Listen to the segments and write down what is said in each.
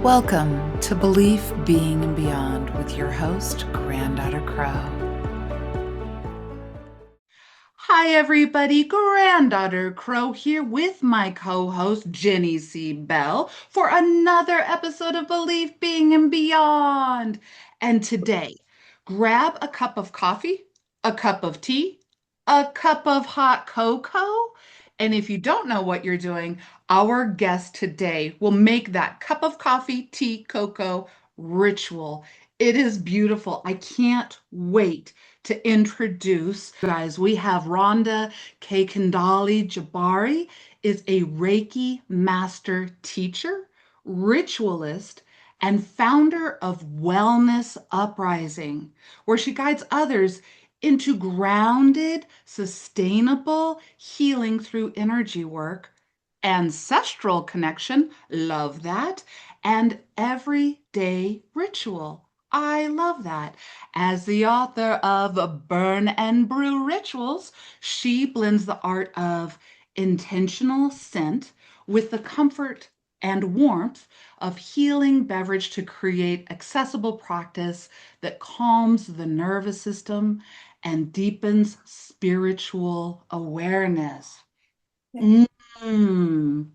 Welcome to Belief, Being, and Beyond with your host, Granddaughter Crow. Hi, everybody. Granddaughter Crow here with my co-host, Jenny C. Bell, for another episode of Belief, Being, and Beyond. And today, grab a cup of coffee, a cup of tea, a cup of hot cocoa. And if you don't know what you're doing, our guest today will make that cup of coffee, tea, cocoa ritual. It is beautiful. I can't wait to introduce you guys. We have Rhonda Kuykendall-Jabari is a Reiki master teacher, ritualist, and founder of Wellness Uprising, where she guides others into grounded, sustainable healing through energy work, ancestral connection, love that, and everyday ritual. I love that. As the author of Burn and Brew Rituals, she blends the art of intentional scent with the comfort and warmth of healing beverage to create accessible practice that calms the nervous system and deepens spiritual awareness. Mm.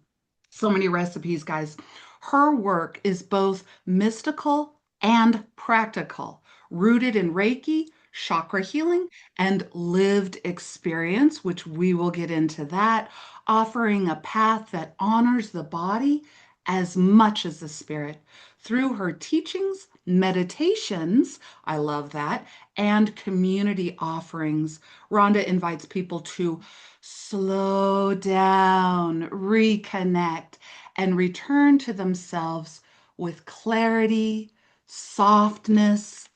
So many recipes, guys. Her work is both mystical and practical, rooted in Reiki, chakra healing, and lived experience, which we will get into that, offering a path that honors the body as much as the spirit. Through her teachings, meditations, I love that, and community offerings, Rhonda invites people to slow down, reconnect, and return to themselves with clarity, softness,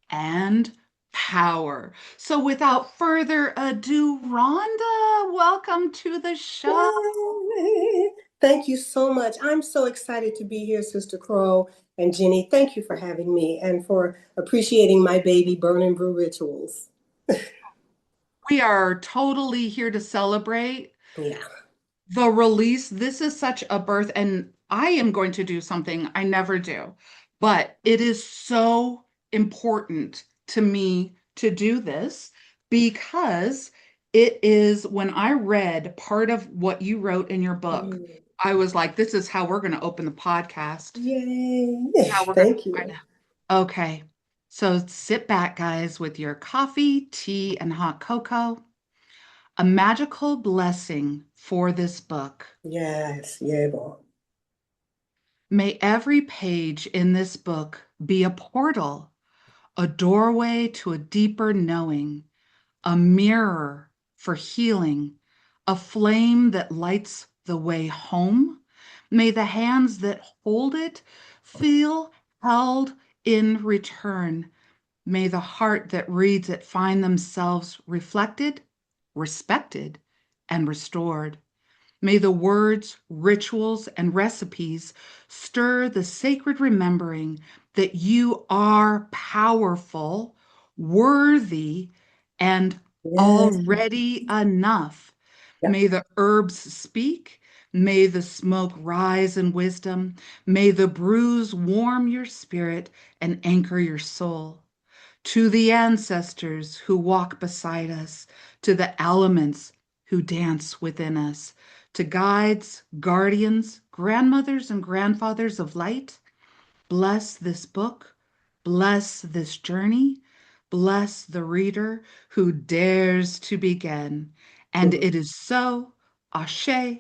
and power. So, without further ado, Rhonda, welcome to the show. Yay. Thank you so much. I'm so excited to be here, Sister Crow and Jenny. Thank you for having me and for appreciating my baby Burn and Brew Rituals. We are totally here to celebrate Yeah. the release. This is such a birth, and I am going to do something I never do, but it is so important to me to do this because it is when I read part of what you wrote in your book, Mm. I was like, this is how we're going to open the podcast. Yay. How we're going Thank to find you. out. Okay. So sit back, guys, with your coffee, tea, and hot cocoa. A magical blessing for this book. Yes. Yay, boy. May every page in this book be a portal, a doorway to a deeper knowing, a mirror for healing, a flame that lights the way home. May the hands that hold it feel held in return. May the heart that reads it find themselves reflected, respected, and restored. May the words, rituals, and recipes stir the sacred remembering that you are powerful, worthy, and Yes. already enough. Yep. May the herbs speak. May the smoke rise in wisdom. May the brews warm your spirit and anchor your soul. To the ancestors who walk beside us, to the elements who dance within us, to guides, guardians, grandmothers, and grandfathers of light, bless this book, bless this journey, bless the reader who dares to begin. And Mhm. it is so, ashe,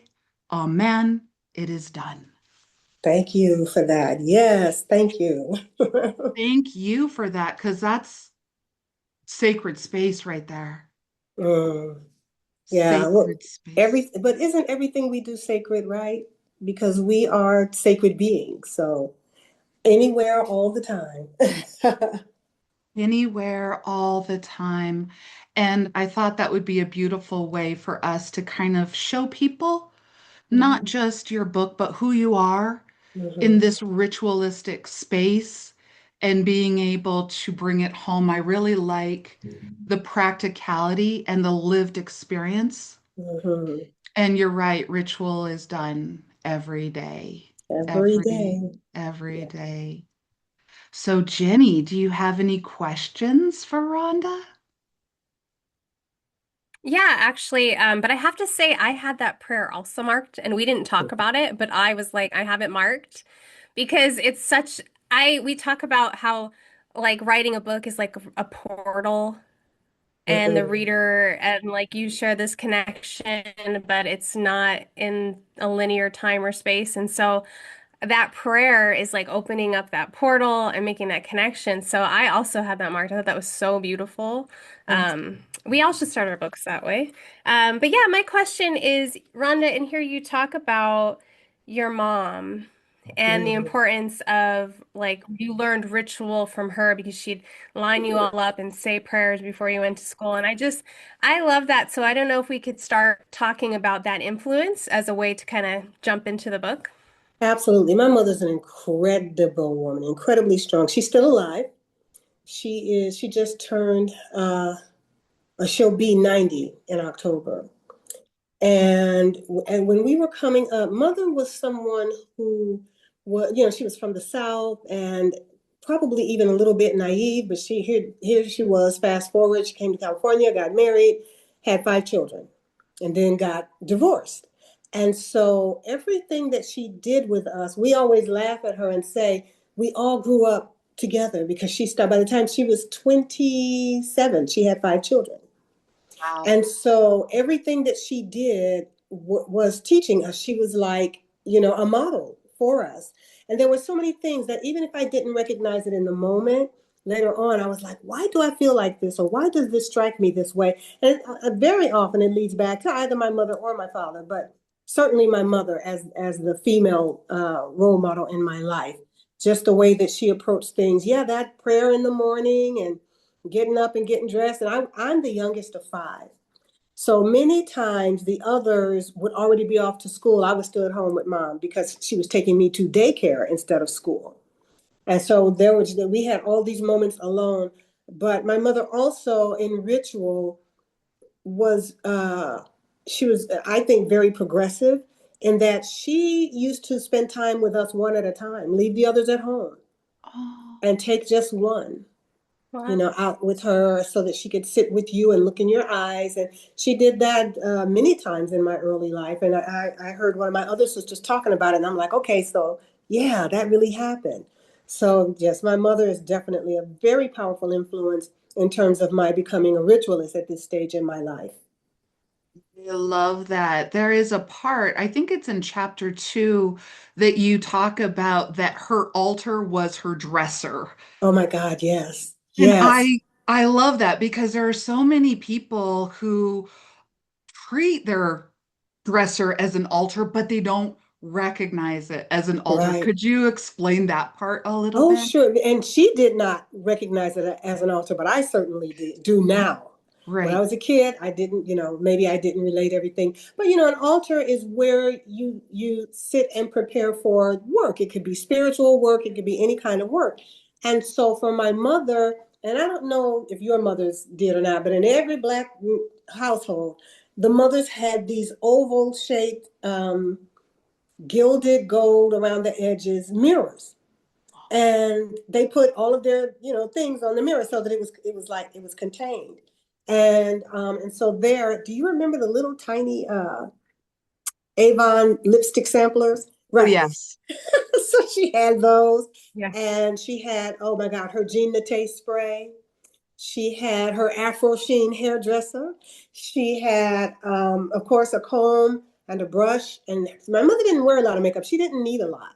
amen, it is done. Thank you for that. Yes. Thank you. Thank you for that, because that's sacred space right there. Mm. Yeah. Well, Sacred space. but isn't everything we do sacred, right? Because we are sacred beings. So anywhere, all the time. Anywhere, all the time. And I thought that would be a beautiful way for us to kind of show people not Mhm. just your book, but who you are in Mhm. this ritualistic space and being able to bring it home. I really like the practicality and the lived experience. Mhm. And you're right, ritual is done every day. Every every day. every Yeah. day. So, Jenny, do you have any questions for Rhonda? Yeah, actually, but I have to say I had that prayer also marked and we didn't talk about it, but I was like, I have it marked because it's such we talk about how like writing a book is like a portal and the Mhm. reader and like you share this connection, but it's not in a linear time or space. And so that prayer is like opening up that portal and making that connection. So I also had that marked. I thought that was so beautiful. We all should start our books that way. But yeah, my question is, Rhonda, in here you talk about your mom and the Mhm. importance of like you learned ritual from her because she'd line you all up and say prayers before you went to school. And I love that. So I don't know if we could start talking about that influence as a way to kind of jump into the book. Absolutely. My mother's an incredible woman, incredibly strong. She's still alive. She just turned, she'll be 90 in October. And when we were coming up, mother was someone who was, she was from the South and probably even a little bit naive, but here she was, fast forward, she came to California, got married, had 5 children, and then got divorced. And so everything that she did with us, we always laugh at her and say, we all grew up together because she started, by the time she was 27, she had 5 children. Wow. And so everything that she did was teaching us. She was like, a model for us. And there were so many things that even if I didn't recognize it in the moment, later on, I was like, why do I feel like this? Or why does this strike me this way? And very often it leads back to either my mother or my father, but certainly my mother as the female role model in my life. Just the way that she approached things. Yeah, that prayer in the morning and getting up and getting dressed. And I'm the youngest of five. So many times the others would already be off to school. I was still at home with mom because she was taking me to daycare instead of school. And so we had all these moments alone. But my mother also in ritual was, she was, I think, very progressive in that she used to spend time with us one at a time, leave the others at home Oh, and take just one. Wow. Out with her so that she could sit with you and look in your eyes. And she did that many times in my early life. And I heard one of my other sisters talking about it, and I'm like, okay, so yeah, that really happened. So, yes, my mother is definitely a very powerful influence in terms of my becoming a ritualist at this stage in my life. I love that. There is a part, I think it's in chapter 2, that you talk about that her altar was her dresser. Oh my God, yes, And yes, I love that because there are so many people who treat their dresser as an altar, but they don't recognize it as an altar. right. Could you explain that part a little Oh, bit? sure. And she did not recognize it as an altar, but I certainly do now. When I Right. was a kid, I didn't, maybe I didn't relate everything. But an altar is where you sit and prepare for work. It could be spiritual work, it could be any kind of work. And so for my mother, and I don't know if your mothers did or not, but in every Black household, the mothers had these oval shaped, gilded gold around the edges mirrors, and they put all of their things on the mirror so that it was like it was contained. And so there, do you remember the little tiny Avon lipstick samplers? Oh, Right. yes. So she had those, Yeah. and she had, oh my God, her Jean Nate spray. She had her Afro Sheen hairdresser. She had, of course, a comb and a brush. And my mother didn't wear a lot of makeup. She didn't need a lot,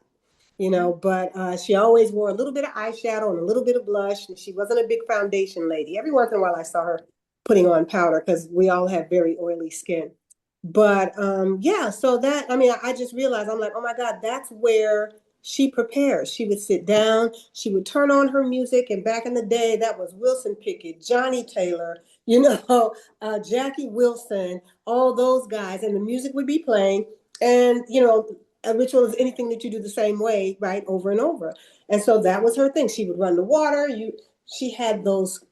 but she always wore a little bit of eyeshadow and a little bit of blush. And she wasn't a big foundation lady. Every once in a while, I saw her putting on powder because we all have very oily skin. But yeah, so that, I mean, I just realized, I'm like, oh my God, that's where she prepares. She would sit down, she would turn on her music. And back in the day, that was Wilson Pickett, Johnny Taylor, Jackie Wilson, all those guys. And the music would be playing. And, a ritual is anything that you do the same way, right, over and over. And so that was her thing. She would run the water. She had those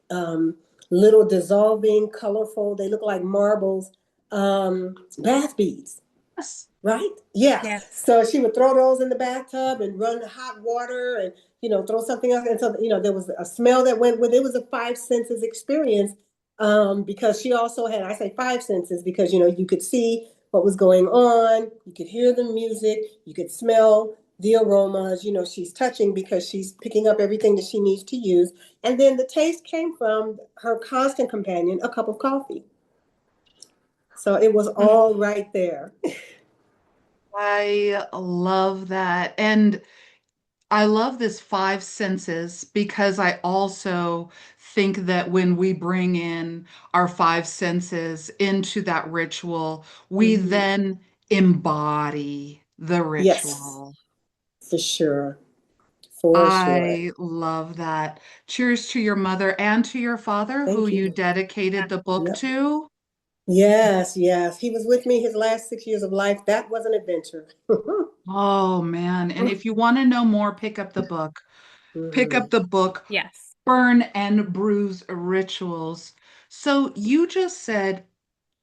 little dissolving, colorful, they look like marbles, bath beads. Yes. Right? Yes. Yes. So she would throw those in the bathtub and run hot water and, throw something else. And so, there was a smell that went with it. It was a five senses experience, because she also had, I say five senses because, you could see what was going on. You could hear the music. You could smell the aromas. She's touching because she's picking up everything that she needs to use. And then the taste came from her constant companion, a cup of coffee. So it was all right there. I love that. And I love this five senses because I also think that when we bring in our five senses into that ritual, we Mhm. then embody the Yes. ritual. For sure. For sure. I love that. Cheers to your mother and to your father, who Thank you you. dedicated the book Yep. to. Yes, yes. He was with me his last 6 years of life. That was an adventure. Oh man. And if you want to know more, pick up the book. Pick up Mhm. the book, Yes. Burn and Brews Rituals. So you just said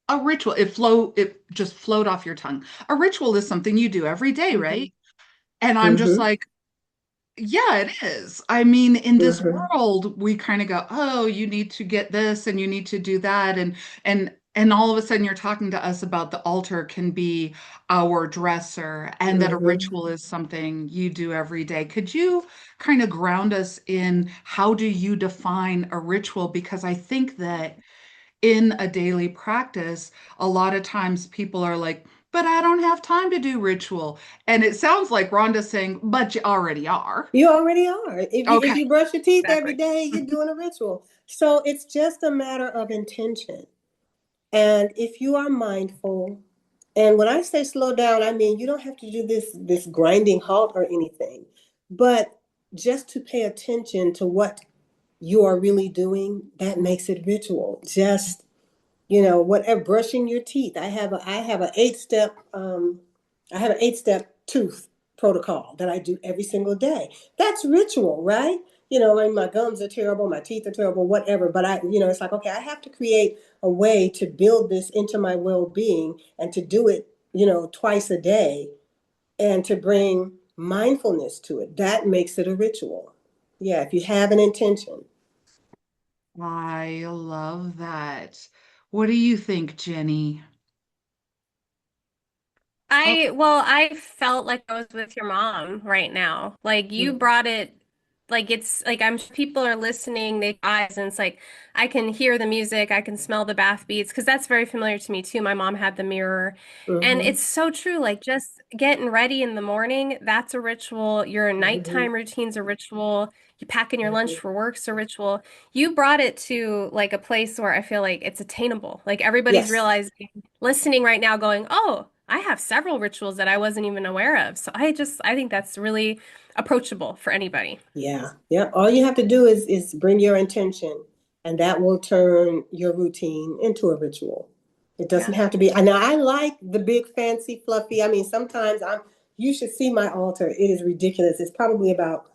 a ritual. It just flowed off your tongue. A ritual is something you do every day, right? Mhm. And I'm just Mhm. like, yeah, it is. I mean, in this Mhm. world, we kind of go, "Oh, you need to get this and you need to do that." And all of a sudden you're talking to us about the altar can be our dresser and that a Mhm. ritual is something you do every day. Could you kind of ground us in how do you define a ritual? Because I think that in a daily practice, a lot of times people are like, "But I don't have time to do ritual." And it sounds like Rhonda's saying, "But you already are." You already are. If Okay, you brush your teeth every exactly. day, you're doing a ritual. So it's just a matter of intention. And if you are mindful, and when I say slow down, I mean you don't have to do this grinding halt or anything, but just to pay attention to what you are really doing, that makes it ritual. Just, whatever, brushing your teeth. I have an 8 step tooth protocol that I do every single day. That's ritual, right? And my gums are terrible, my teeth are terrible, whatever. But it's like, okay, I have to create a way to build this into my well-being and to do it, twice a day and to bring mindfulness to it. That makes it a ritual. Yeah, if you have an intention. I love that. What do you think, Jenny? Oh, I felt like I was with your mom right now. Like you Mhm. brought it, like it's like I'm sure people are listening, they eyes, and it's like I can hear the music, I can smell the bath beats, because that's very familiar to me too. My mom had the mirror. And Mhm. it's so true. Like just getting ready in the morning, that's a ritual. Your Mhm. nighttime routine's a ritual. You packing your lunch Mhm. for work's a ritual. You brought it to like a place where I feel like it's attainable. Like everybody's Yes. realizing, listening right now, going, "Oh, I have several rituals that I wasn't even aware of." So I think that's really approachable for anybody. Yeah. Yeah. All you have to do is bring your intention, and that will turn your routine into a ritual. It doesn't yeah. have to be. Now I like the big fancy fluffy. I mean, sometimes I'm. You should see my altar. It is ridiculous. It's probably about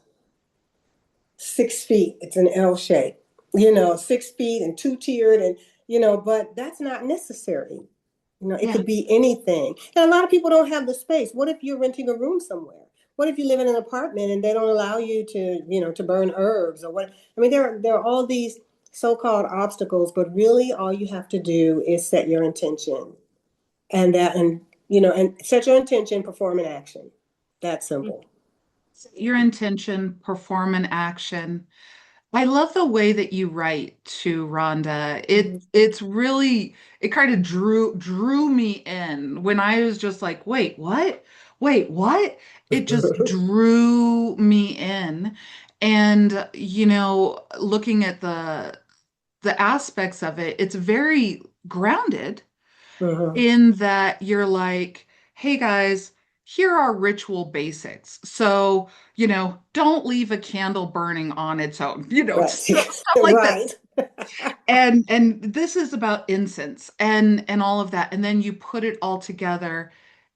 6 feet. It's an L shape. 6 feet and two tiered, and but that's not necessary. It Yeah. could be anything. And a lot of people don't have the space. What if you're renting a room somewhere? What if you live in an apartment and they don't allow you to burn herbs or what? I mean, there are all these so-called obstacles, but really all you have to do is set your intention and set your intention, perform an action. That's simple. Your intention, perform an action. I love the way that you write to Rhonda. Mhm. It's really it kind of drew me in when I was just like, wait, what? Wait, what? It just drew me in. And looking at the aspects of it, it's very grounded Mhm. in that you're like, hey guys, here are ritual basics. So, don't leave a candle burning on its own, Right. stuff like that. Right. And this is about incense and all of that. And then you put it all together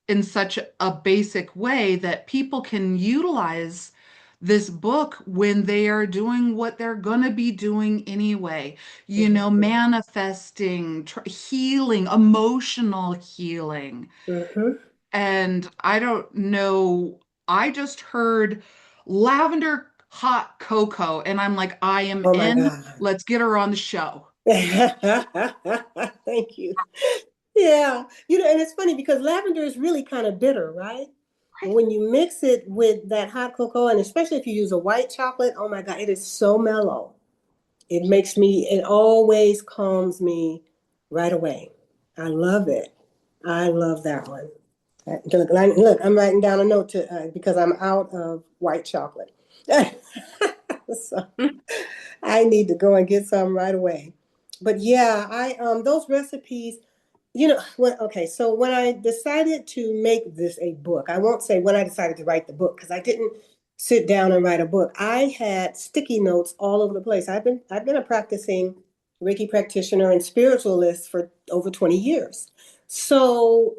in such a basic way that people can utilize this book when they are doing what they're going to be doing anyway, manifesting, healing, emotional healing. Mhm. and I don't know, I just heard lavender hot cocoa, and I'm like, I am Oh my in. God. Let's get her on the show. Thank you. Yeah. And it's funny because lavender is really kind of bitter, right? But Right. when you mix it with that hot cocoa, and especially if you use a white chocolate, oh my God, it is so mellow. It always calms me right away. I love it. I love that one. Look, I'm writing down a note because I'm out of white chocolate. So I need to go and get some right away. But yeah, I those recipes, okay, so when I decided to make this a book, I won't say when I decided to write the book because I didn't sit down and write a book. I had sticky notes all over the place. I've been a practicing Reiki practitioner and spiritualist for over 20 years. So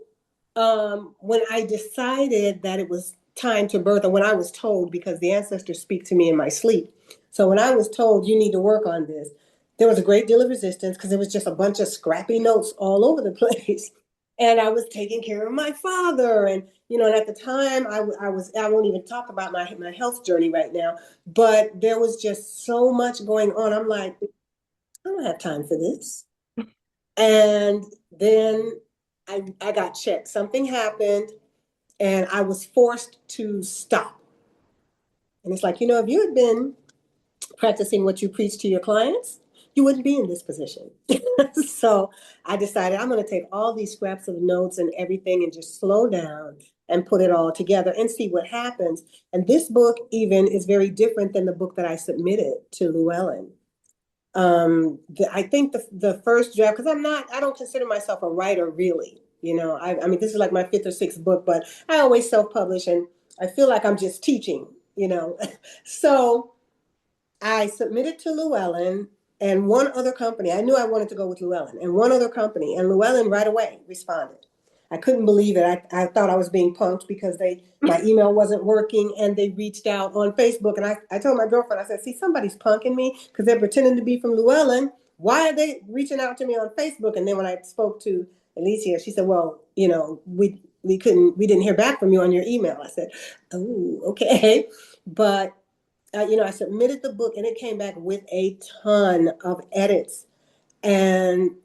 when I decided that it was time to birth, or when I was told, because the ancestors speak to me in my sleep. So when I was told you need to work on this, there was a great deal of resistance because it was just a bunch of scrappy notes all over the place. And I was taking care of my father. And at the time I won't even talk about my health journey right now, but there was just so much going on. I'm like, I don't have time for this. And then I got checked. Something happened and I was forced to stop. And it's like, if you had been practicing what you preach to your clients, you wouldn't be in this position. So I decided I'm going to take all these scraps of notes and everything and just slow down and put it all together and see what happens. And this book even is very different than the book that I submitted to Llewellyn. I think the first draft, because I don't consider myself a writer really. I mean, this is like my fifth or sixth book, but I always self-publish and I feel like I'm just teaching. So I submitted to Llewellyn and one other company. I knew I wanted to go with Llewellyn and one other company, and Llewellyn right away responded. I couldn't believe it. I thought I was being punked because my email wasn't working and they reached out on Facebook. And I told my girlfriend, I said, see, somebody's punking me because they're pretending to be from Llewellyn. Why are they reaching out to me on Facebook? And then when I spoke to Alicia, she said, well, we didn't hear back from you on your email. I said, oh, okay. But I submitted the book and it came back with a ton of edits. And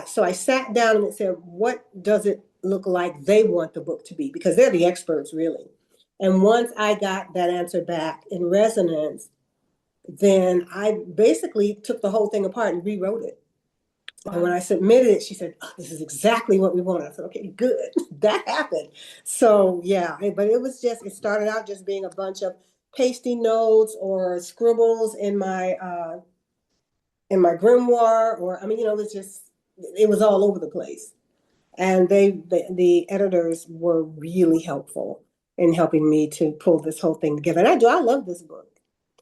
so I sat down and it said, what does it look like they want the book to be? Because they're the experts, really. And once I got that answer back in resonance, then I basically took the whole thing apart and rewrote it. And when Wow. I submitted it, she said, oh, this is exactly what we want. I said, okay, good. That happened. So yeah, but it started out just being a bunch of pasty notes or scribbles in my grimoire, or I mean, it was all over the place. And the editors were really helpful in helping me to pull this whole thing together. And I love this book.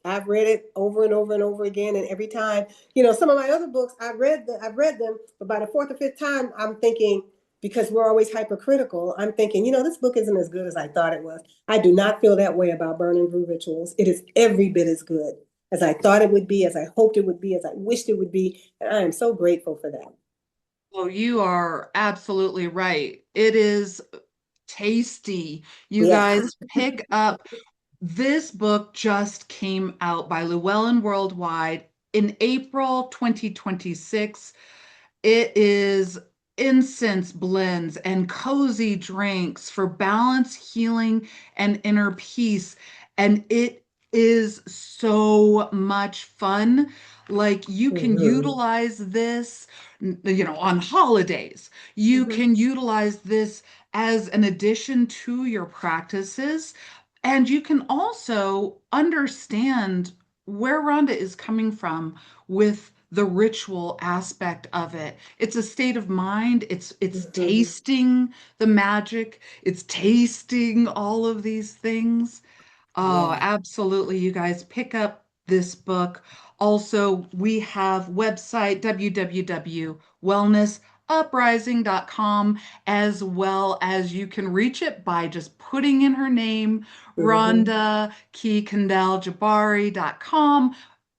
I've read it over and over and over again, and every time, some of my other books, I've read them, but by the fourth or fifth time, I'm thinking, because we're always hypercritical, I'm thinking, this book isn't as good as I thought it was. I do not feel that way about Burn and Brew Rituals. It is every bit as good as I thought it would be, as I hoped it would be, as I wished it would be, and I am so grateful for that. Oh, you are absolutely right. It is tasty. You Yeah. guys pick up. This book just came out by Llewellyn Worldwide in April 2026. It is incense blends and cozy drinks for balance, healing, and inner peace. And it is so much fun. Like you can Mm-hmm. utilize this, on holidays. You Mm-hmm. can utilize this as an addition to your practices. And you can also understand where Rhonda is coming from with the ritual aspect of it. It's a state of mind. It's Mm-hmm. tasting the magic. It's tasting all of these things. Oh, Yeah. absolutely. You guys pick up this book. Also, we have website www.wellnessuprising.com, as well as you can reach it by just putting in her name, Mm-hmm. Rhonda Kuykendall-Jabari.com.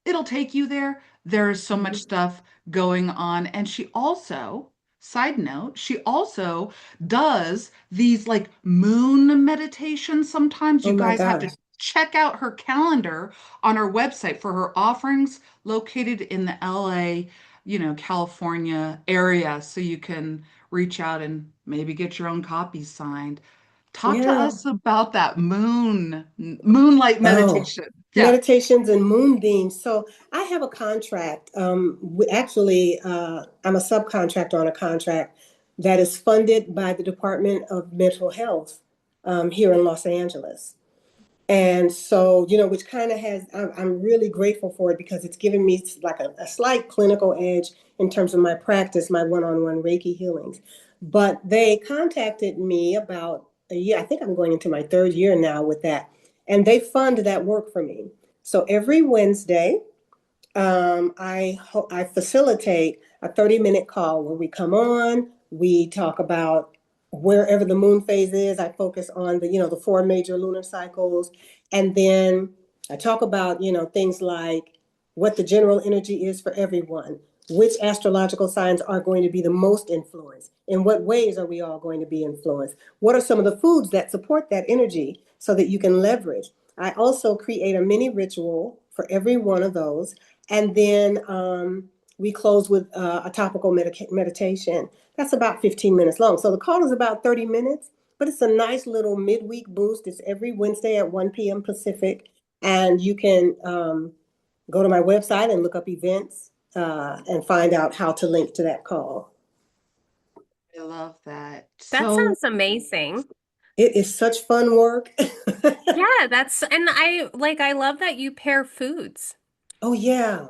It'll take you there. There is so much Mm-hmm. stuff going on. And she also side note, she also does these like moon meditations sometimes. Oh You my guys have gosh. to check out her calendar on her website for her offerings located in the LA, California area, so you can reach out and maybe get your own copies signed. Talk to Yeah. us about that moonlight Oh, meditation. Yeah. meditations and moonbeams. So I have a contract. Actually, I'm a subcontractor on a contract that is funded by the Department of Mental Health here in Los Angeles. And so, which kind of I'm really grateful for it because it's given me like a slight clinical edge in terms of my practice, my one-on-one Reiki healings. But they contacted me about a year. I think I'm going into my third year now with that. And they fund that work for me. So every Wednesday, I facilitate a 30-minute call where we come on, we talk about wherever the moon phase is. I focus on the four major lunar cycles, and then I talk about things like what the general energy is for everyone, which astrological signs are going to be the most influenced, in what ways are we all going to be influenced, what are some of the foods that support that energy so that you can leverage. I also create a mini ritual for every one of those. And then we close with a topical meditation. That's about 15 minutes long. So the call is about 30 minutes, but it's a nice little midweek boost. It's every Wednesday at 1 p.m. Pacific. And you can go to my website and look up events and find out how to link to that call. I love that. That So sounds amazing. It is such fun work. Yeah, and I love that you pair foods. Oh, yeah.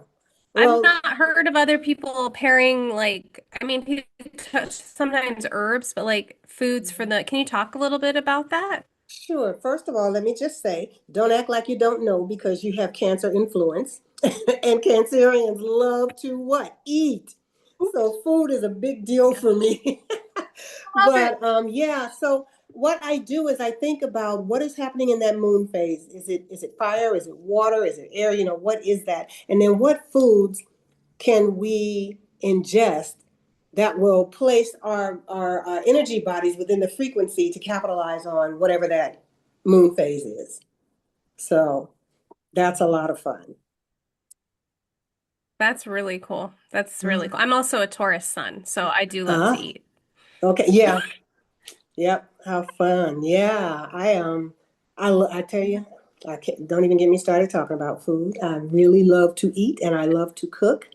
I've Well, not heard of other people pairing like, I mean, people touch sometimes herbs, but like foods for can you talk a little bit about that? sure. First of all, let me just say, don't act like you don't know because you have cancer influence. And Cancerians love to what? Eat. So food is a big deal Yeah. for me. Love it. But yeah, so what I do is I think about what is happening in that moon phase. Is it fire? Is it water? Is it air? What is that? And then what foods can we ingest that will place our energy bodies within the frequency to capitalize on whatever that moon phase is. So that's a lot of fun. That's really cool. That's really Mm. cool. I'm also a Taurus sun, so I do love to Uh-huh. eat. Okay. Yeah. Yep. How fun. Yeah. I tell you, I can't, don't even get me started talking about food. I really love to eat and I love to cook.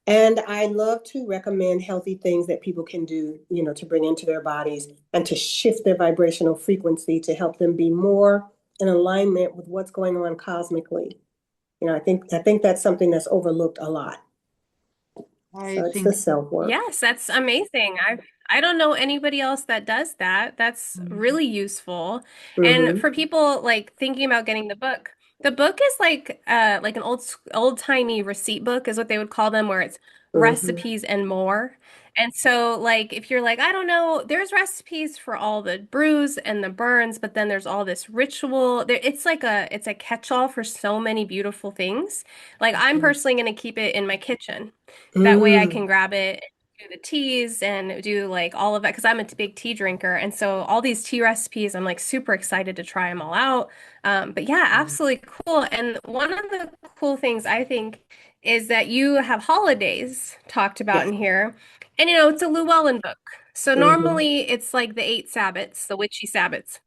And I love to recommend healthy things that people can do, to bring into their bodies and to shift their vibrational frequency to help them be more in alignment with what's going on cosmically. I think that's something that's overlooked a lot. I So it's the think, self work. Yes, that's amazing. I don't know anybody else that does that. That's Mhm. really useful. And Mm-hmm. for people like thinking about getting the book is like an old-timey receipt book is what they would call them, where it's Mm-hmm. recipes and more. And so like if you're like, I don't know, there's recipes for all the brews and the burns, but then there's all this ritual. It's a catch-all for so many beautiful things. Like I'm personally going to keep it in my kitchen. That way I Mm. can grab it, do the teas and do like all of that because I'm a big tea drinker. And so all these tea recipes, I'm like super excited to try them all out. But yeah, absolutely cool. And one of the cool things I think is that you have holidays talked about Yes. in here. And it's a Llewellyn book. So Mm-hmm. normally it's like the eight Sabbats, the witchy Sabbats.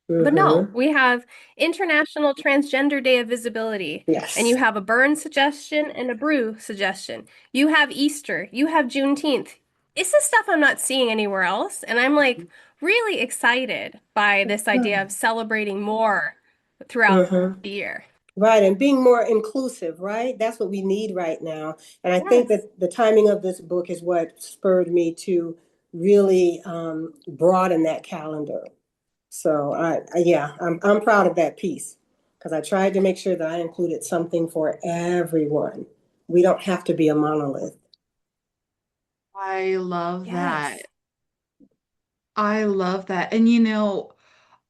But no, Mm-hmm. we have International Transgender Day of Visibility, and you Yes. have a burn suggestion and a brew suggestion. You have Easter, you have Juneteenth. It's the stuff I'm not seeing anywhere else, and I'm like really excited by this idea of celebrating more throughout Mm-hmm. the year. Right, and being more inclusive, right? That's what we need right now. And I think Yes. that the timing of this book is what spurred me to really broaden that calendar. So yeah, I'm proud of that piece because I tried to make sure that I included something for everyone. We don't have to be a monolith. I love that. Yes. I love that. And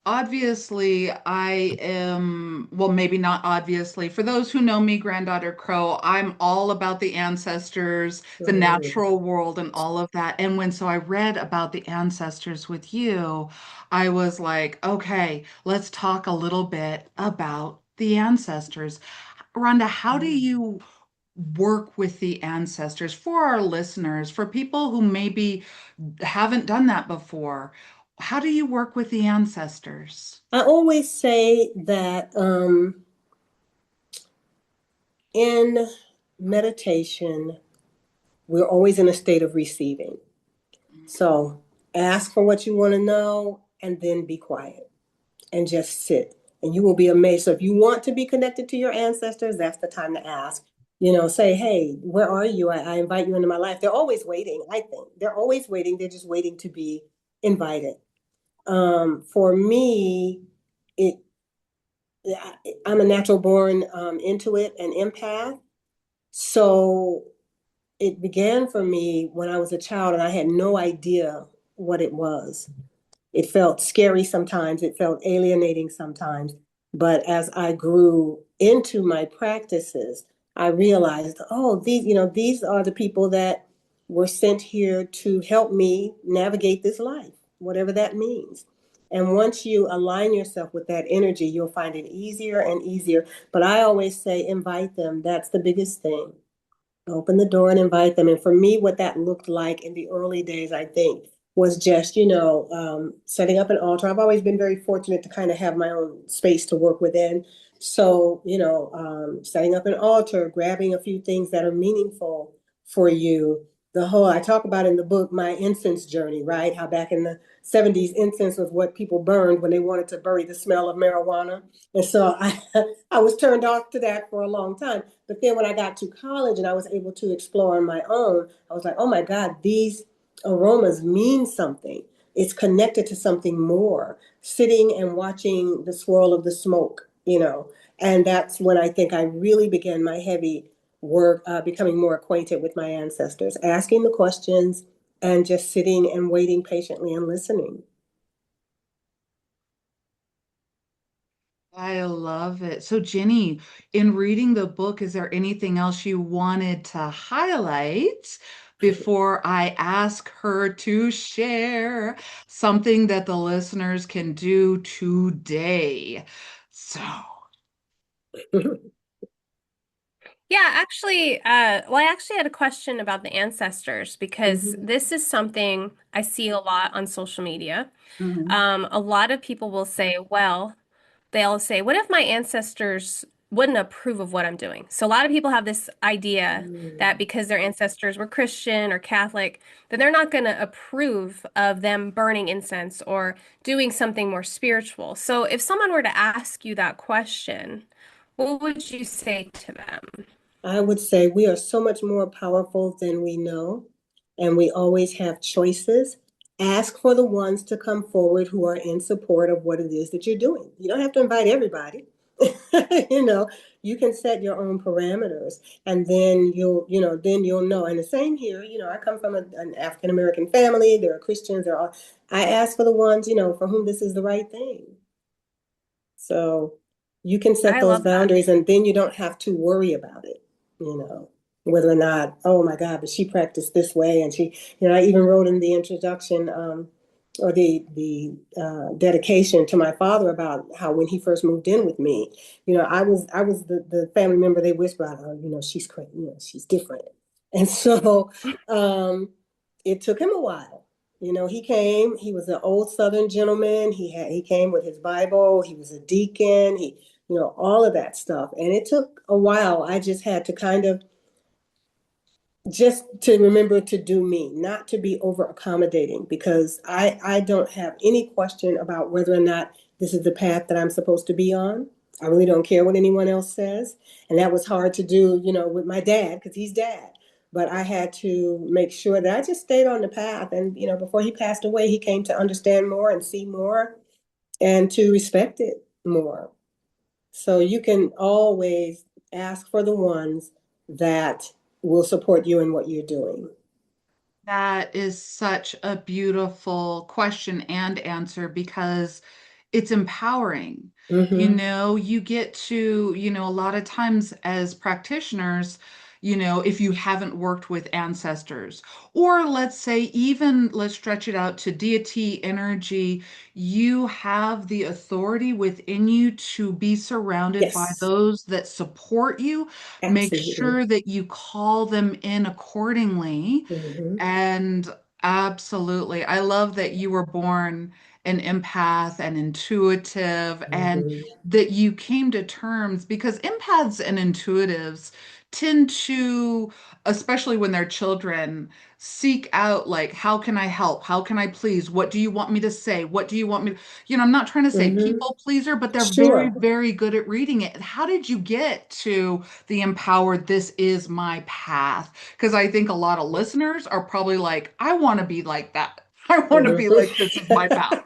Obviously, I am, well, maybe not obviously. For those who know me, Granddaughter Crow, I'm all about the ancestors, the Mm. natural world, and all of that. And so I read about the ancestors with you, I was like, okay, let's talk a little bit about the ancestors. Rhonda, how do you work with the ancestors for our listeners, for people who maybe haven't done that before? How do you work with the ancestors? I always say that in meditation, we're always in a state of receiving. So ask for what you want to know and then be quiet and just sit. And you will be amazed. So if you want to be connected to your ancestors, that's the time to ask. Say, hey, where are you? I invite you into my life. They're always waiting, I think. They're always waiting. They're just waiting to be invited. For me, it I'm a natural born intuit and empath. So it began for me when I was a child and I had no idea what it was. It felt scary sometimes, it felt alienating sometimes. But as I grew into my practices, I realized, oh, these are the people that were sent here to help me navigate this life, whatever that means. And once you align yourself with that energy, you'll find it easier and easier. But I always say, invite them. That's the biggest thing. Open the door and invite them. And for me, what that looked like in the early days, I think, was just, setting up an altar. I've always been very fortunate to kind of have my own space to work within. So, setting up an altar, grabbing a few things that are meaningful for you. I talk about in the book my incense journey, right? How back in the 70s, incense was what people burned when they wanted to bury the smell of marijuana. And so I was turned off to that for a long time. But then when I got to college and I was able to explore on my own, I was like, oh my God, these aromas mean something. It's connected to something more. Sitting and watching the swirl of the smoke. And that's when I think I really began my heavy work, becoming more acquainted with my ancestors, asking the questions and just sitting and waiting patiently and listening. I love it. So, Jenny, in reading the book, is there anything else you wanted to highlight before I ask her to share something that the listeners can do today? So, Yeah, actually, I actually had a question about the ancestors because Mhm. this is something I see a lot on social media. mhm. A lot of people will say, well, they'll say, what if my ancestors wouldn't approve of what I'm doing? So a lot of people have this idea that Mm. because their ancestors were Christian or Catholic, then they're not going to approve of them burning incense or doing something more spiritual. So if someone were to ask you that question, what would you say to them? I would say we are so much more powerful than we know, and we always have choices. Ask for the ones to come forward who are in support of what it is that you're doing. You don't have to invite everybody. you know, you can set your own parameters, and then you'll know. And the same here. I come from an African American family. There are Christians. I ask for the ones for whom this is the right thing. So you can set I those love that. boundaries and then you don't have to worry about it, whether or not, oh my God, but she practiced this way. And I even wrote in the introduction, or the dedication to my father about how when he first moved in with me, I was the family member they whispered about, oh, she's crazy, she's different. And so it took him a while. He was an old Southern gentleman. He came with his Bible. He was a deacon. All of that stuff. And it took a while. I just had to kind of just to remember to do me, not to be over accommodating, because I don't have any question about whether or not this is the path that I'm supposed to be on. I really don't care what anyone else says. And that was hard to do, with my dad, because he's dad. But I had to make sure that I just stayed on the path. And, before he passed away, he came to understand more and see more and to respect it more. So you can always ask for the ones that will support you in what you're doing. That is such a beautiful question and answer because it's empowering. Mm-hmm. You get to, a lot of times as practitioners, if you haven't worked with ancestors, or let's say, even let's stretch it out to deity energy, you have the authority within you to be surrounded by Yes, those that support you. Make absolutely. sure that you call them in accordingly. Mm-hmm. And absolutely, I love that you were born an empath and intuitive, and Mm-hmm. that you came to terms, because empaths and intuitives tend to, especially when they're children, seek out, like, how can I help? How can I please? What do you want me to say? What do you want me to, I'm not trying to say Mm-hmm. people pleaser, but they're very, Sure. very good at reading it. How did you get to the empowered, this is my path? Because I think a lot of listeners are probably like, I want to be like that. I want to be Mhm. like, this is my path.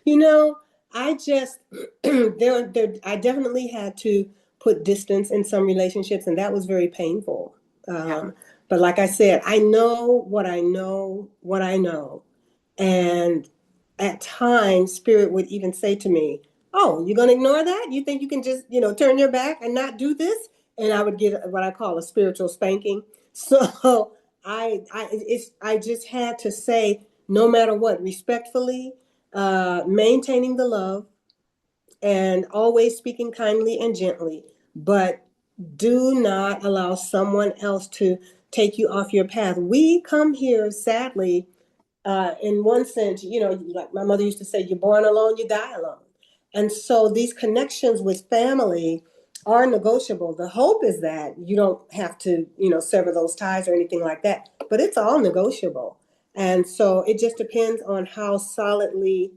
You know, I just I definitely had to put distance in some relationships, and that was very painful. Yeah. Um, but like I said, I know what I know, what I know. And at times, Spirit would even say to me, "Oh, you're going to ignore that? You think you can just, turn your back and not do this?" And I would get what I call a spiritual spanking. So I just had to say, no matter what, respectfully, maintaining the love and always speaking kindly and gently, but do not allow someone else to take you off your path. We come here, sadly, in one sense, like my mother used to say, you're born alone, you die alone. And so these connections with family are negotiable. The hope is that you don't have to, sever those ties or anything like that, but it's all negotiable. And so it just depends on how solidly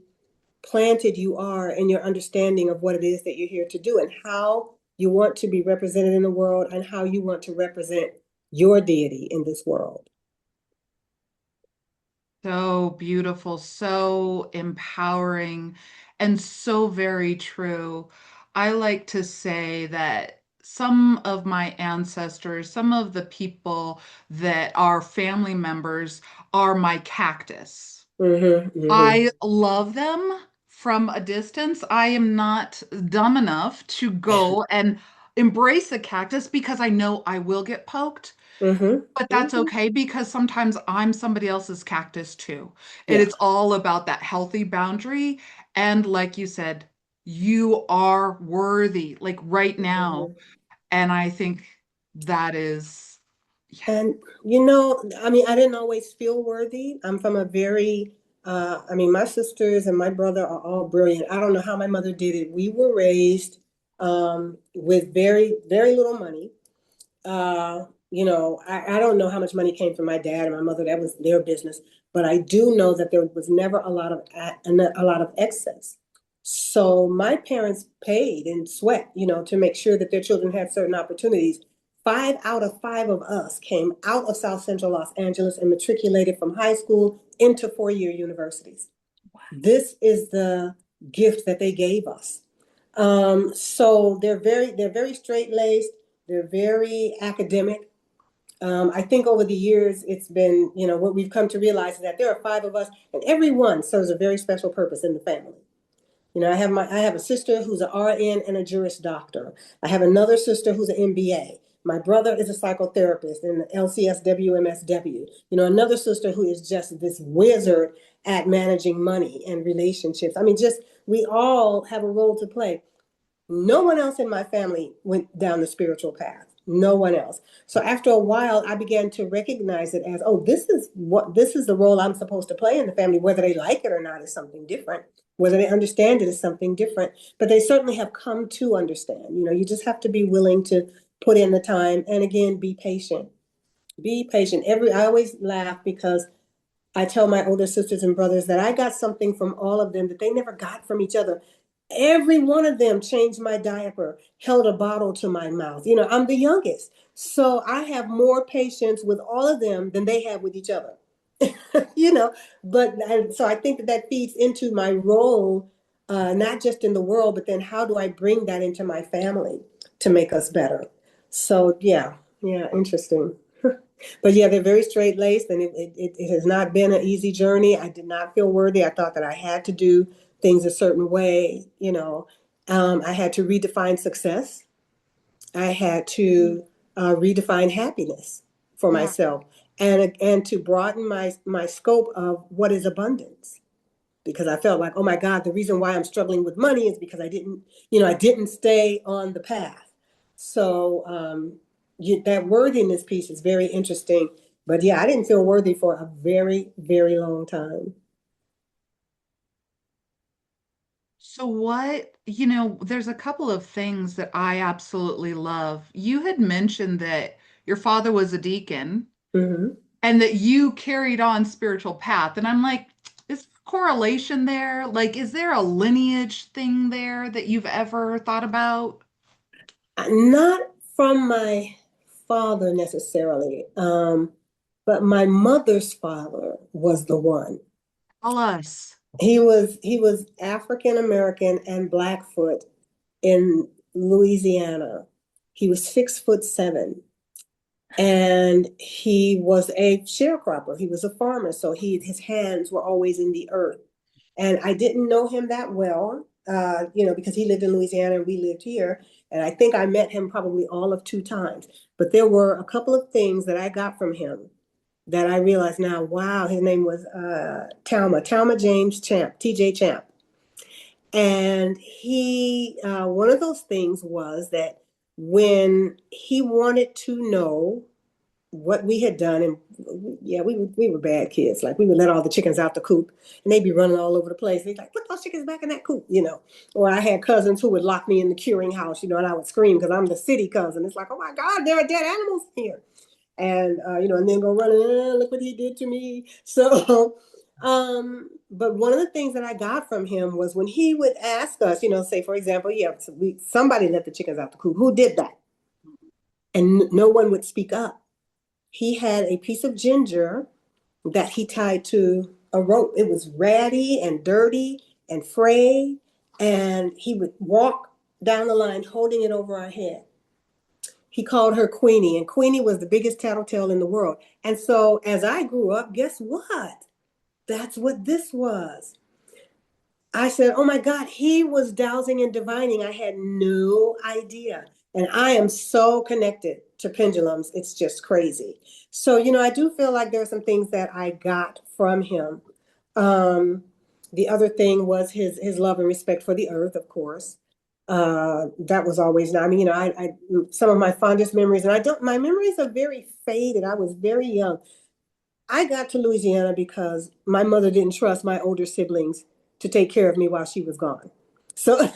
planted you are in your understanding of what it is that you're here to do and how you want to be represented in the world and how you want to represent your deity in this world. So beautiful, so empowering, and so very true. I like to say that some of my ancestors, some of the people that are family members, are my cactus. Mm-hmm, mm-hmm. I love them from a distance. I am not dumb enough to go and embrace a cactus because I know I will get poked. Mm-hmm, But that's mm-hmm. okay, because sometimes I'm somebody else's cactus too. And Yeah. it's all about that healthy boundary. And like you said, you are worthy, like right now. Mhm. And I think that is, yeah. And I mean, I didn't always feel worthy. I'm from a very, I mean, my sisters and my brother are all brilliant. I don't know how my mother did it. We were raised with very, very little money. I don't know how much money came from my dad and my mother. That was their business. But I do know that there was never a lot of excess. So my parents paid and sweat, to make sure that their children had certain opportunities. 5 out of 5 of us came out of South Central Los Angeles and matriculated from high school into 4-year universities. This is the gift that they gave us. So they're very straight laced. They're very academic. I think over the years, it's been, what we've come to realize is that there are 5 of us, and every one serves a very special purpose in the family. I have a sister who's an RN and a Juris Doctor. I have another sister who's an MBA. My brother is a psychotherapist and an LCSW, MSW. Another sister who is just this wizard at managing money and relationships. I mean, just we all have a role to play. No one else in my family went down the spiritual path. No one else. So after a while, I began to recognize it as, oh, this is the role I'm supposed to play in the family. Whether they like it or not is something different. Whether they understand it is something different. But they certainly have come to understand. You just have to be willing to put in the time and again be patient. Be patient. I always laugh because I tell my older sisters and brothers that I got something from all of them that they never got from each other. Every one of them changed my diaper, held a bottle to my mouth. I'm the youngest. So I have more patience with all of them than they have with each other. you know, so I think that feeds into my role, not just in the world, but then how do I bring that into my family to make us better? So yeah, interesting. But yeah, they're very straight laced, and it has not been an easy journey. I did not feel worthy. I thought that I had to do things a certain way, I had to redefine success. I had to redefine happiness for Yeah. myself, and to broaden my scope of what is abundance, because I felt like, oh my God, the reason why I'm struggling with money is because I didn't stay on the path. So that worthiness piece is very interesting. But yeah, I didn't feel worthy for a very, very long time. So there's a couple of things that I absolutely love. You had mentioned that your father was a deacon Hmm. and that you carried on spiritual path. And I'm like, is correlation there? Like, is there a lineage thing there that you've ever thought about? Not from my father necessarily, but my mother's father was the one. Tell us. He was African American and Blackfoot in Louisiana. He was 6'7", and he was a sharecropper. He was a farmer, so his hands were always in the earth. And I didn't know him that well, because he lived in Louisiana and we lived here. And I think I met him probably all of 2 times. But there were a couple of things that I got from him that I realized now, wow, his name was Talma James Champ, TJ Champ. And one of those things was that when he wanted to know what we had done, and yeah, we were bad kids. Like we would let all the chickens out the coop, and they'd be running all over the place. They'd like, put those chickens back in that coop. Or I had cousins who would lock me in the curing house, and I would scream because I'm the city cousin. It's like, oh my God, there are dead animals here, and and then go running. Look what he did to me. So, but one of the things that I got from him was when he would ask us, say for example, yeah, somebody let the chickens out the coop. Who did that? And no one would speak up. He had a piece of ginger that he tied to a rope. It was ratty and dirty and frayed, and he would walk down the line holding it over our head. He called her Queenie, and Queenie was the biggest tattletale in the world. And so as I grew up, guess what? That's what this was. I said, oh my God, he was dowsing and divining. I had no idea. And I am so connected to pendulums. It's just crazy. So, I do feel like there are some things that I got from him. The other thing was his love and respect for the earth, of course. That was always, I mean, some of my fondest memories, and my memories are very faded. I was very young. I got to Louisiana because my mother didn't trust my older siblings to take care of me while she was gone. So,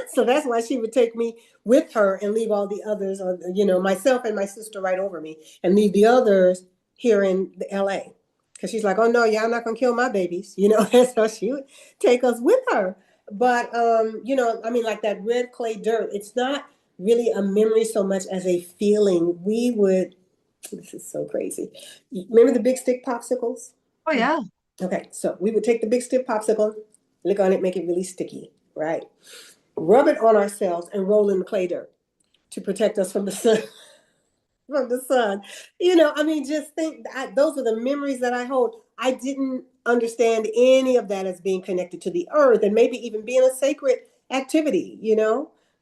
so that's why she would take me with her and leave all the others, or myself and my sister right over me, and leave the others here in the LA. Because she's like, oh no, y'all not gonna kill my babies, And so she would take us with her. But I mean, like that red clay dirt, it's not really a memory so much as a feeling. This is so crazy. Remember the big stick popsicles? Oh, yeah. Okay, so we would take the big stick popsicle, lick on it, make it really sticky, right? Rub it on ourselves and roll in the clay dirt to protect us from the sun. From the sun. I mean, just think, those are the memories that I hold. I didn't understand any of that as being connected to the earth and maybe even being a sacred activity,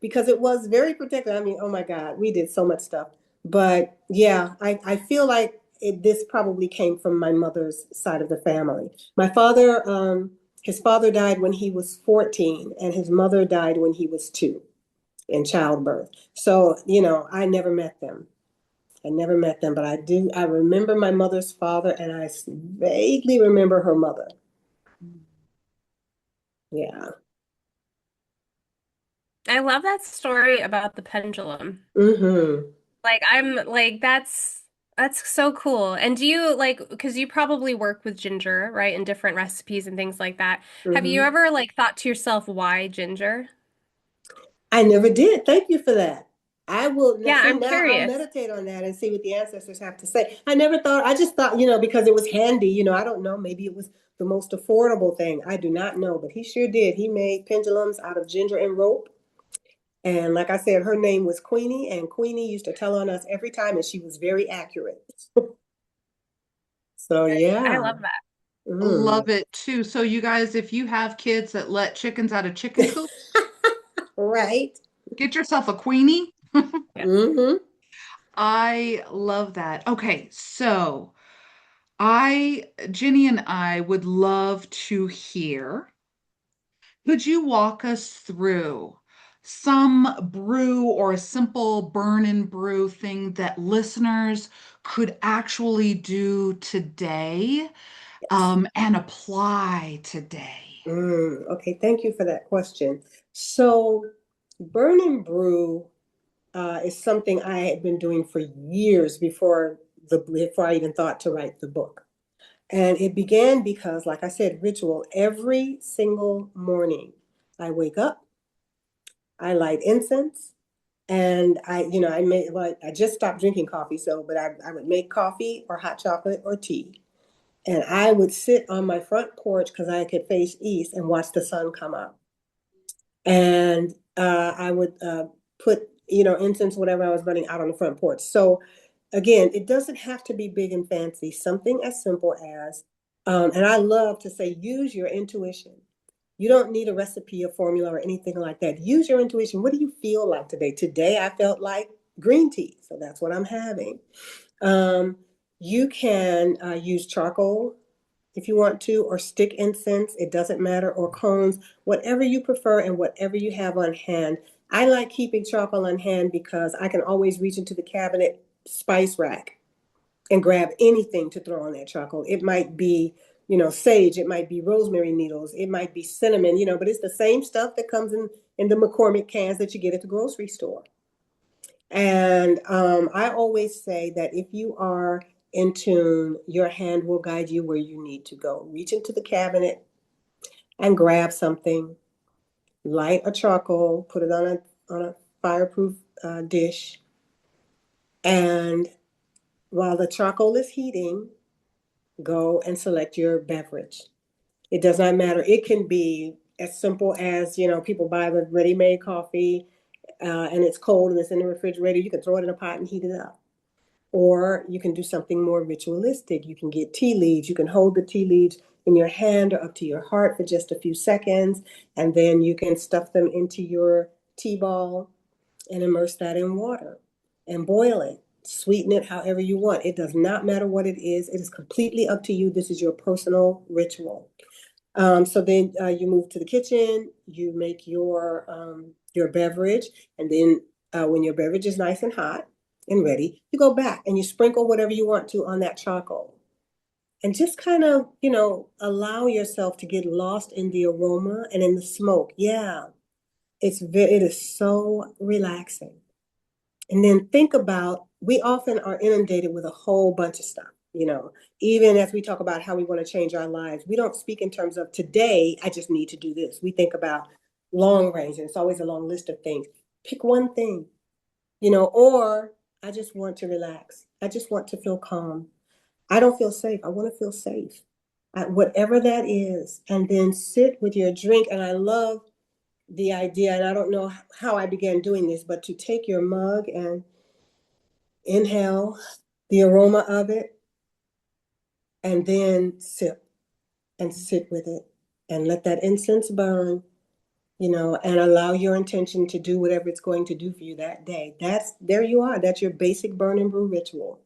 because it was very protected. I mean, oh my God, we did so much stuff. But yeah, I feel like this probably came from my mother's side of the family. My father, his father died when he was 14, and his mother died when he was 2 in childbirth. So, I never met them. I never met them, but I remember my mother's father, and I vaguely remember her mother. Yeah. I love that story about the pendulum. Mm-hmm. Like I'm like that's so cool. And do you like because you probably work with ginger, right, in different recipes and things like that. Have you Mm-hmm. ever like thought to yourself why ginger? I never did. Thank you for that. I will Yeah, see I'm now. I'll curious. meditate on that and see what the ancestors have to say. I never thought. I just thought, because it was handy. I don't know. Maybe it was the most affordable thing. I do not know, but he sure did. He made pendulums out of ginger and rope. And like I said, her name was Queenie, and Queenie used to tell on us every time, and she was very accurate. So I yeah. love that. Mm. Love it too. So you guys, if you have kids that let chickens out of chicken coops, Right. get yourself a queenie. Yeah. Mm-hmm. I love that. Okay, so Jenny and I would love to hear. Could you walk us through some brew or a simple burn and brew thing that listeners could actually do today, Yes. and apply today? Okay, thank you for that question. So, burn and brew is something I had been doing for years before I even thought to write the book. And it began because, like I said, ritual. Every single morning, I wake up, I light incense, and I made like I just stopped drinking coffee, but I would make coffee or hot chocolate or tea, and I would sit on my front porch because I could face east and watch the sun come up. And I would put incense, whatever I was burning, out on the front porch. So again, it doesn't have to be big and fancy. Something as simple as, and I love to say, use your intuition. You don't need a recipe, a formula, or anything like that. Use your intuition. What do you feel like today? Today, I felt like green tea, so that's what I'm having. Um, you can use charcoal if you want to, or stick incense, it doesn't matter, or cones, whatever you prefer and whatever you have on hand. I like keeping charcoal on hand because I can always reach into the cabinet spice rack and grab anything to throw on that charcoal. It might be, sage, it might be rosemary needles, it might be cinnamon, but it's the same stuff that comes in the McCormick cans that you get at the grocery store. And I always say that if you are in tune, your hand will guide you where you need to go. Reach into the cabinet and grab something, light a charcoal, put it on a fireproof dish, and while the charcoal is heating, go and select your beverage. It does not matter. It can be as simple as, people buy the ready-made coffee and it's cold and it's in the refrigerator. You can throw it in a pot and heat it up. Or you can do something more ritualistic. You can get tea leaves. You can hold the tea leaves in your hand or up to your heart for just a few seconds. And then you can stuff them into your tea ball and immerse that in water and boil it. Sweeten it however you want. It does not matter what it is. It is completely up to you. This is your personal ritual. So then you move to the kitchen, you make your beverage, and then when your beverage is nice and hot and ready, you go back and you sprinkle whatever you want to on that charcoal. And just kind of, allow yourself to get lost in the aroma and in the smoke. Yeah, it is so relaxing. And then think about, we often are inundated with a whole bunch of stuff, even as we talk about how we want to change our lives. We don't speak in terms of today, I just need to do this. We think about long range, and it's always a long list of things. Pick one thing, or I just want to relax. I just want to feel calm. I don't feel safe. I want to feel safe. Whatever that is. And then sit with your drink. And I love the idea, and I don't know how I began doing this, but to take your mug and inhale the aroma of it, and then sip and sit with it and let that incense burn, and allow your intention to do whatever it's going to do for you that day. There you are. That's your basic burn and brew ritual.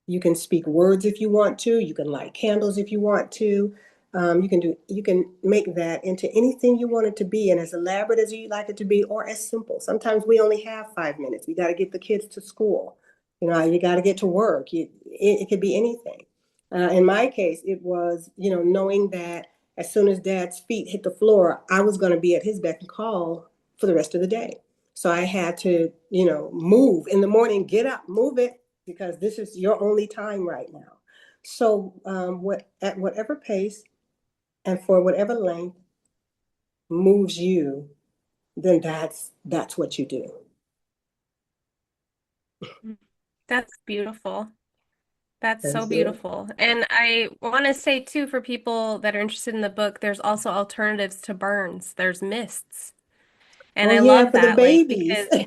You can speak words if you want to. You can light candles if you want to. You can make that into anything you want it to be, and as elaborate as you like it to be, or as simple. Sometimes we only have 5 minutes. We got to get the kids to school. You got to get to work. It could be anything. In my case, it was knowing that as soon as Dad's feet hit the floor, I was going to be at his beck and call for the rest of the day. So I had to move in the morning, get up, move it, because this is your only time right now. So at whatever pace and for whatever length moves you, then that's what you do. That's beautiful. That's so Thank you. beautiful. And I want to say too, for people that are interested in the book, there's also alternatives to burns. There's mists. And Oh I yeah, love for the that, like, babies. because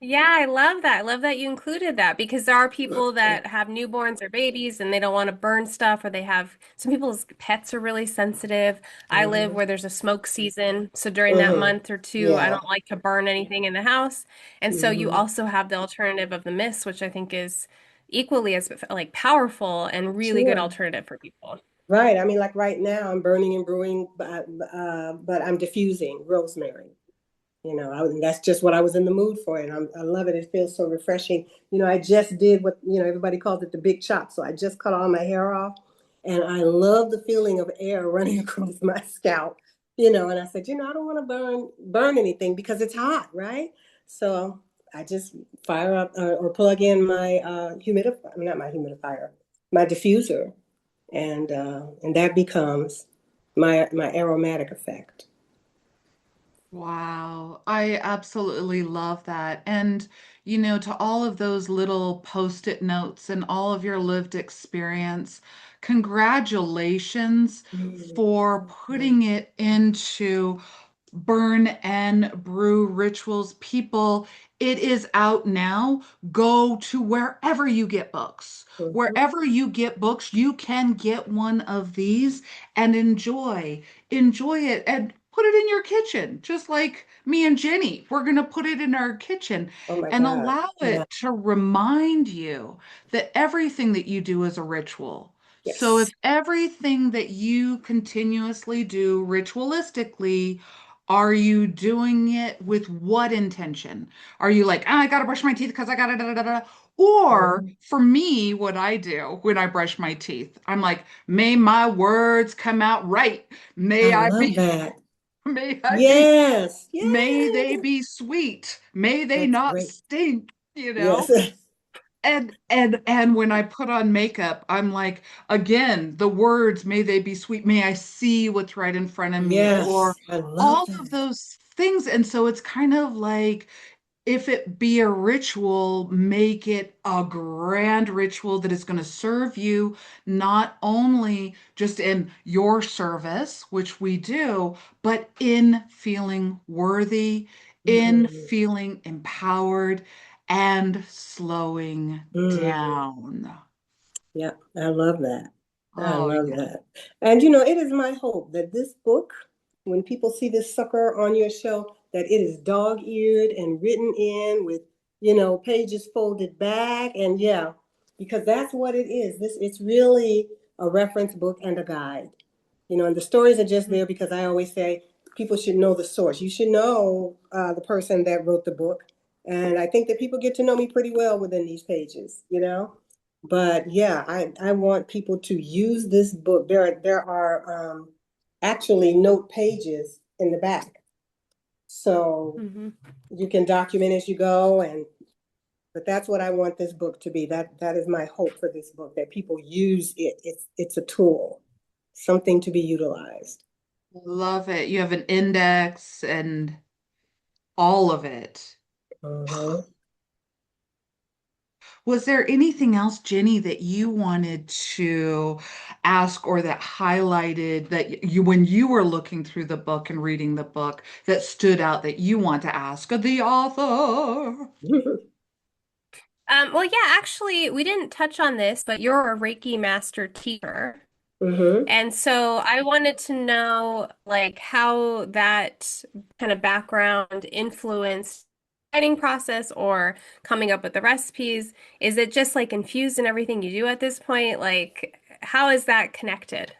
Yeah, I love that. I love that you included that because there are people that have newborns or babies and they don't want to burn stuff, or they have some people's pets are really sensitive. I live Hmm. where there's a smoke season, so during that Hmm. month or two, I Yeah. don't like to burn anything in the house. And so you Hmm. also have the alternative of the mist, which I think is equally as like powerful and really good Sure. alternative for people. Right. I mean, like right now, I'm burning and brewing, but I'm diffusing rosemary. That's just what I was in the mood for, and I love it. It feels so refreshing. I just did what, everybody calls it the big chop. So I just cut all my hair off, and I love the feeling of air running across my scalp. And I said, I don't want to burn anything because it's hot, right? So I just fire up or plug in my humidifier, not my humidifier, my diffuser, and that becomes my aromatic effect. Wow, I absolutely love that. And, to all of those little post-it notes and all of your lived experience, congratulations for Mhm. putting it into Burn and Brew Rituals. People, it is out now. Go to wherever you get books. Mhm. Wherever you get books, you can get one of these and enjoy it and put it in your kitchen, just like me and Jenny. We're going to put it in our kitchen Oh my and God. allow Yeah. it to remind you that everything that you do is a ritual. So if Yes. everything that you continuously do ritualistically, are you doing it with what intention? Are you like, "Ah, I gotta brush my teeth because I gotta da da da da." Or Mhm. for me, what I do when I brush my teeth, I'm like, may my words come out right. I May I love be, that. may I be, Yes. may they Yes. be sweet. May they That's not great. stink, Yes. And when I put on makeup, I'm like, again, the words, may they be sweet, may I see what's right in front of me, or Yes. I love all of that. those things. And so it's kind of like, if it be a ritual, make it a grand ritual that is going to serve you not only just in your service, which we do, but in feeling worthy, in Mhm. feeling empowered, and slowing Mm. down. Yeah, I love that. I Oh, love yeah. that. And it is my hope that this book, when people see this sucker on your shelf, that it is dog-eared and written in with, pages folded back. And yeah, because that's what it is. It's really a reference book and a guide. And the stories are just there because I always say people should know the source. You should know the person that wrote the book. And I think that people get to know me pretty well within these pages. But yeah, I want people to use this book. There are actually note pages in the back. So Hmm. you can document as you go, but that's what I want this book to be. That is my hope for this book, that people use it. It's a tool, something to be utilized. Love it. You have an index and all of it. Uh-huh. Was there anything else, Jenny, that you wanted to ask or that highlighted that when you were looking through the book and reading the book that stood out that you want to ask of the author? Well, yeah, actually, we didn't touch on this, but you're a Reiki master teacher. Mm-hmm. And so I wanted to know like how that kind of background influenced writing process or coming up with the recipes. Is it just like infused in everything you do at this point? Like how is that connected?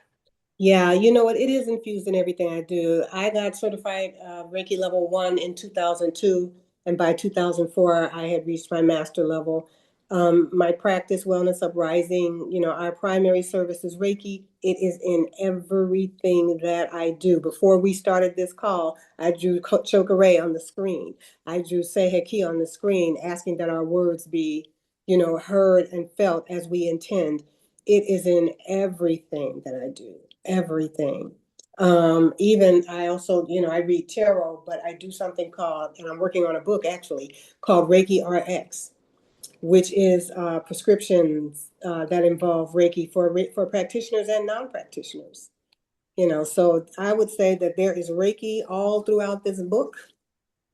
Yeah, you know what? It is infused in everything I do. I got certified Reiki level 1 in 2002, and by 2004, I had reached my master level. My practice, Wellness Uprising, our primary service is Reiki. It is in everything that I do. Before we started this call, I drew Chokuray on the screen. I drew Seiheki on the screen, asking that our words be, heard and felt as we intend. It is in everything that I do, everything. Even I also, I read tarot, but I do something called, and I'm working on a book actually called Reiki RX, which is prescriptions that involve Reiki for practitioners and non-practitioners. So I would say that there is Reiki all throughout this book.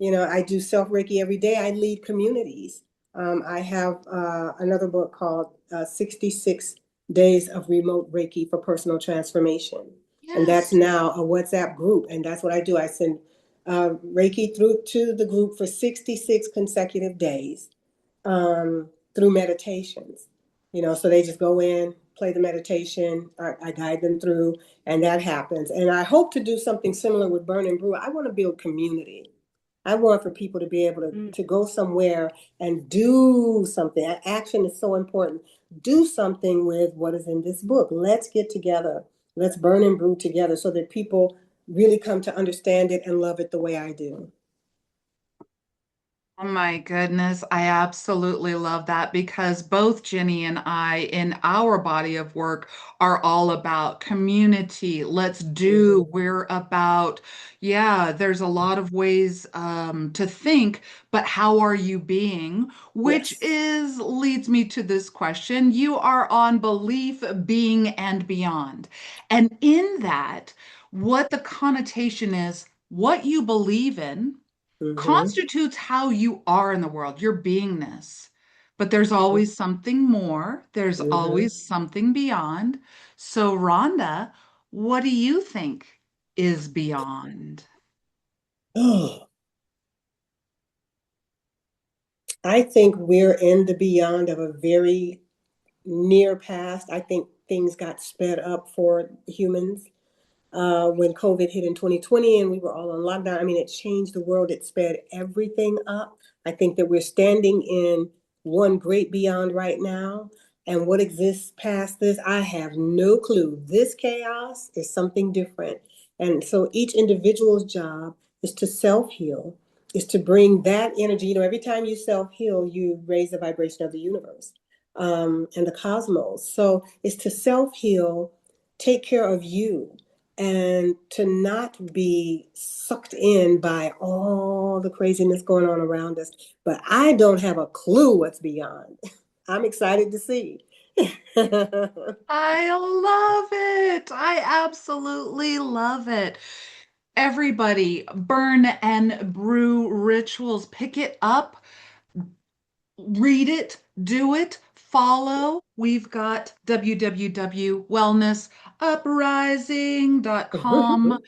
I do self Reiki every day. I lead communities. I have another book called 66 Days of Remote Reiki for Personal Transformation. And that's Yes. now a WhatsApp group. And that's what I do. I send Reiki through to the group for 66 consecutive days through meditations. So they just go in, play the meditation, I guide them through, and that happens. And I hope to do something similar with Burn and Brew. I want to build community. I want for people to be able to go somewhere and do something. Action is so important. Do something with what is in this book. Let's get together. Let's burn and brew together so that people really come to understand it and love it the way I do. Oh my goodness, I absolutely love that because both Jenny and I, in our body of work, are all about community. Let's do. Mhm. We're about, yeah, there's a lot of ways to think, but how are you being? Which Yes. is leads me to this question. You are on belief, being, and beyond. And in that, what the connotation is, what you believe in Mm-hmm. constitutes how you are in the world, your beingness. But there's always something more, there's Mm-hmm. always something beyond. So, Rhonda, what do you think is beyond? Oh, I think we're in the beyond of a very near past. I think things got sped up for humans when COVID hit in 2020 and we were all on lockdown. I mean, it changed the world. It sped everything up. I think that we're standing in one great beyond right now. And what exists past this, I have no clue. This chaos is something different. And so each individual's job is to self heal, is to bring that energy. Every time you self heal, you raise the vibration of the universe and the cosmos. So it's to self heal, take care of you, and to not be sucked in by all the craziness going on around us. But I don't have a clue what's beyond. I'm excited to see. I love it. I absolutely love it. Everybody, Burn and Brew Rituals, pick it up, read it, do it, follow. We've got www.wellnessuprising.com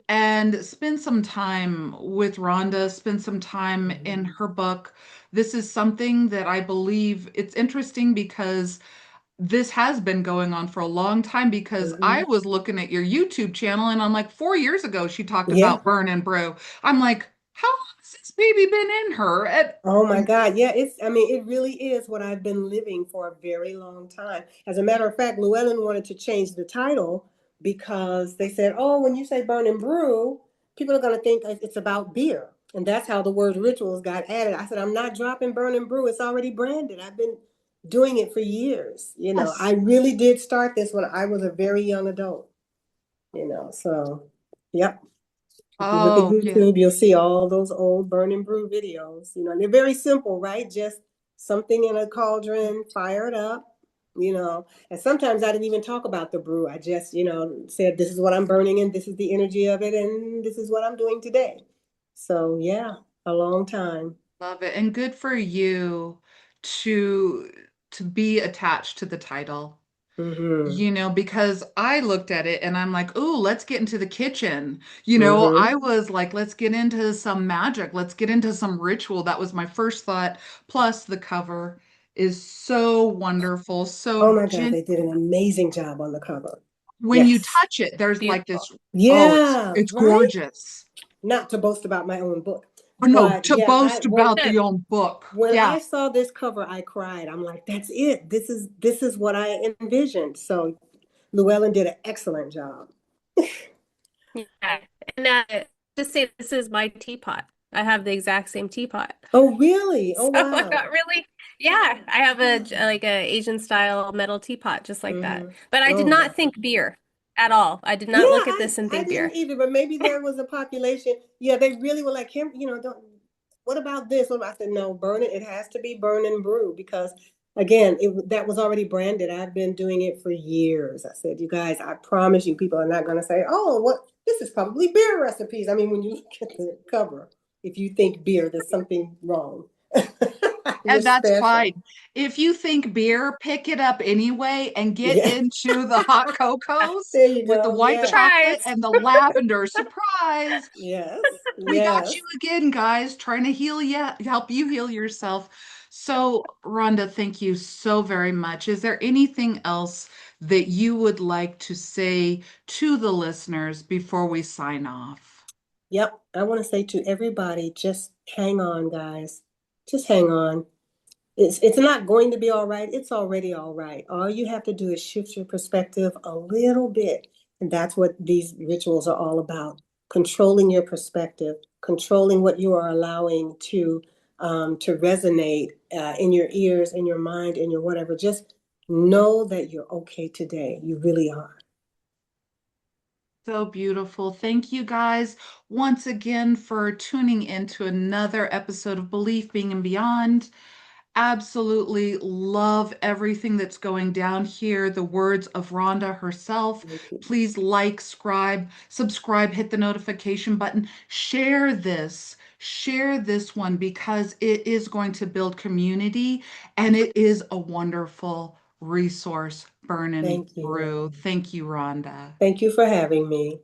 and spend some time with Rhonda, spend some time in her book. This is something that I believe it's interesting because this has been going on for a long time because I was looking at your YouTube channel and I'm like 4 years ago she talked Yeah. about burn and brew. I'm like, how long has this baby been in her? And Oh my God. Yeah, I mean, it really is what I've been living for a very long time. As a matter of fact, Llewellyn wanted to change the title because they said, oh, when you say burn and brew, people are going to think it's about beer. And that's how the word rituals got added. I said, I'm not dropping burn and brew. It's already branded. I've been doing it for years. yes. I really did start this when I was a very young adult. So, yep. If you look at Oh, yeah. YouTube, you'll see all those old burn and brew videos. And they're very simple, right? Just something in a cauldron, fire it up. And sometimes I didn't even talk about the brew. I just, said, this is what I'm burning and this is the energy of it and this is what I'm doing today. So, yeah, a long time. Love it. And good for you to to be attached to the title. Mm-hmm. Because I looked at it and I'm like, "Ooh, let's get into the kitchen." Mm-hmm. I was like, "Let's get into some magic. Let's get into some ritual." That was my first thought. Plus, the cover is so wonderful. Oh So, my God, Jen, they did an amazing job on the cover. when you Yes. touch it, there's like this, Beautiful. oh, it's Yeah, it's right? gorgeous. Not to boast about my own book, Oh no, but to yeah, boast about the Good. own book. when Yeah. I saw this cover, I cried. I'm like, that's it. This is what I envisioned. So Llewellyn did an excellent job. Yeah. And just say this is my teapot. I have the exact same teapot. Oh, really? Oh, So I wow. got really, yeah, I have a Asian style metal teapot just like that. Mm-hmm. But I did Oh, my. not think beer at all. I did Yeah, not look at I this and I think didn't beer. either, but maybe there was a population. Yeah, they really were like, him, don't. What about this? I said, no, burn it. It has to be burn and brew because again, that was already branded. I've been doing it for years. I said, you guys, I promise you, people are not going to say, oh, what? This is probably beer recipes. I mean, when you look at the cover. If you think beer, there's something wrong. You're And that's special. fine. If you think beer, pick it up anyway and get Yeah. into the hot cocos There you with the go. white Yeah. chocolate Surprise! and the lavender. Surprise. Yes. We got you Yes. again, guys, trying to heal you, help you heal yourself. So, Rhonda, thank you so very much. Is there anything else that you would like to say to the listeners before we sign off? Yep. I want to say to everybody, just hang on, guys. Just hang on. It's not going to be all right. It's already all right. All you have to do is shift your perspective a little bit. And that's what these rituals are all about. Controlling your perspective, controlling what you are allowing to resonate in your ears, in your mind, in your whatever. Just know that you're okay today. You really are. So beautiful. Thank you guys once again for tuning in to another episode of Belief, Being, and Beyond. Absolutely love everything that's going down here. The words of Rhonda herself. Thank you. Please like, subscribe, hit the notification button. Share this one because it is going to build community and it is a wonderful resource. Burn and Thank you. brew. Thank you, Rhonda. Thank you for having me.